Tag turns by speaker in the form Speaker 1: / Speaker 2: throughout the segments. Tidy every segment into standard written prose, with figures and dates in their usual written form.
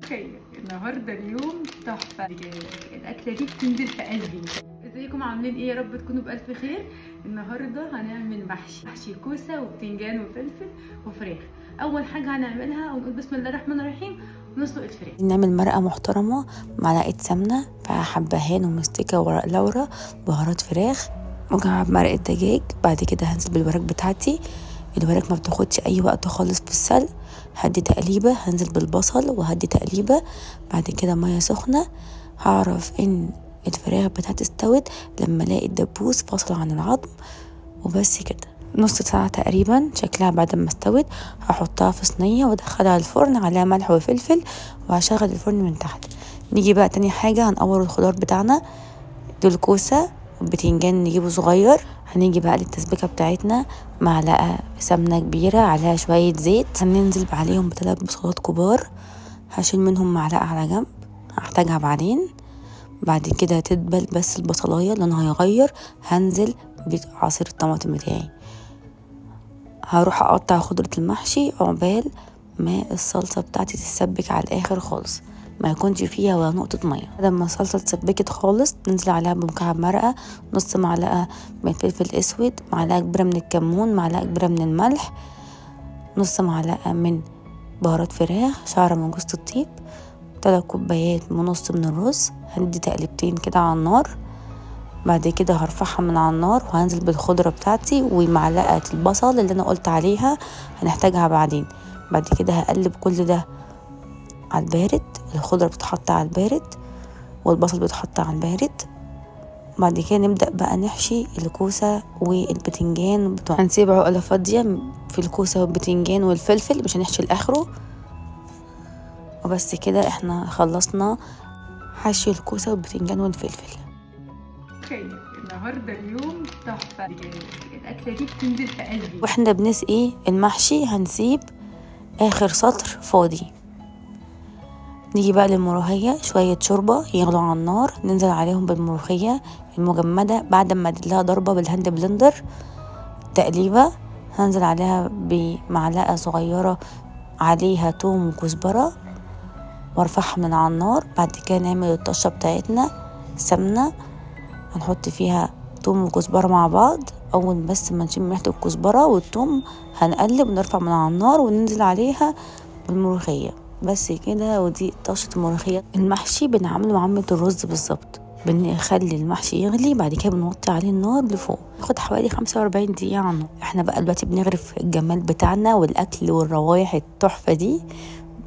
Speaker 1: خير النهارده اليوم تحفه. الاكله دي بتنزل في قلبي. ازيكم عاملين ايه؟ يا رب تكونوا بالف خير. النهارده هنعمل محشي كوسه وبتنجان وفلفل وفراخ. اول حاجه هنعملها ونقول بسم الله الرحمن الرحيم ونسلق الفراخ.
Speaker 2: نعمل مرقه محترمه، معلقه سمنه، فيها حبهان ومستكه وورق لورا، بهارات فراخ، مكعب مرقه دجاج. بعد كده هنزل بالوراك بتاعتي. الوراك ما بتاخدش اي وقت خالص في السلق. هدي تقليبه، هنزل بالبصل وهدي تقليبه. بعد كده ميه سخنه. هعرف ان الفراخ بتاعتي استوت لما الاقي الدبوس فصل عن العظم. وبس كده، نص ساعة تقريبا شكلها بعد ما استوت. هحطها في صينية وادخلها الفرن عليها ملح وفلفل، وهشغل الفرن من تحت. نيجي بقى تاني حاجة، هنقور الخضار بتاعنا. دول كوسة وبتنجان نجيبه صغير. هنيجي بقى للتسبيكة بتاعتنا، معلقة سمنة كبيرة عليها شوية زيت. هننزل عليهم ب3 بصلات كبار، هشيل منهم معلقة على جنب، هحتاجها بعدين. بعد كده تدبل بس البصلاية لونها هيغير، هنزل بعصير الطماطم بتاعي. هروح اقطع خضرة المحشي عقبال ما الصلصة بتاعتي تتسبك على الاخر خالص، ما يكونش فيها ولا نقطة مية. لما الصلصة اتسبكت خالص ننزل عليها بمكعب مرقة، نص معلقة من الفلفل اسود، معلقة كبيرة من الكمون، معلقة كبيرة من الملح، نص معلقة من بهارات فراخ، شعرة من جوز الطيب، 3 كوبايات ونص من الرز. هندي تقلبتين كده على النار. بعد كده هرفعها من على النار وهنزل بالخضرة بتاعتي ومعلقة البصل اللي انا قلت عليها، هنحتاجها بعدين. بعد كده هقلب كل ده على البارد. الخضرة بتتحط على البارد والبصل بيتحط على البارد. بعد كده نبدأ بقى نحشي الكوسة والبتنجان هنسيب عقلة فاضية في الكوسة والبتنجان والفلفل مش هنحشي لاخره. وبس كده احنا خلصنا حشي الكوسة والبتنجان والفلفل.
Speaker 1: خير النهارده اليوم تحفه. الاكله دي بتنزل في قلبي.
Speaker 2: واحنا بنسقي المحشي هنسيب اخر سطر فاضي. نيجي بقى للملوخية، شوية شوربة يغلوا على النار، ننزل عليهم بالملوخية المجمدة بعد ما اديلها ضربة بالهاند بلندر تقليبة. هنزل عليها بمعلقة صغيرة عليها توم وكزبرة وارفعها من على النار. بعد كده نعمل الطشة بتاعتنا، سمنة هنحط فيها توم وكزبرة مع بعض. اول بس ما نشم ريحة الكزبرة والثوم هنقلب ونرفع من على النار وننزل عليها بالملوخية. بس كده، ودي طشة الملوخية. المحشي بنعمله معاملة الرز بالظبط، بنخلي المحشي يغلي، بعد كده بنوطي عليه النار لفوق، ياخد حوالي 45 دقيقة عنه. احنا بقى دلوقتي بنغرف الجمال بتاعنا والاكل والروايح التحفة دي.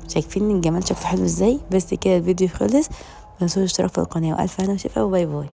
Speaker 2: شايفين الجمال شكله حلو ازاي؟ بس كده الفيديو خلص. متنسوش الاشتراك في القناة، والف هنا وشفا وباي باي.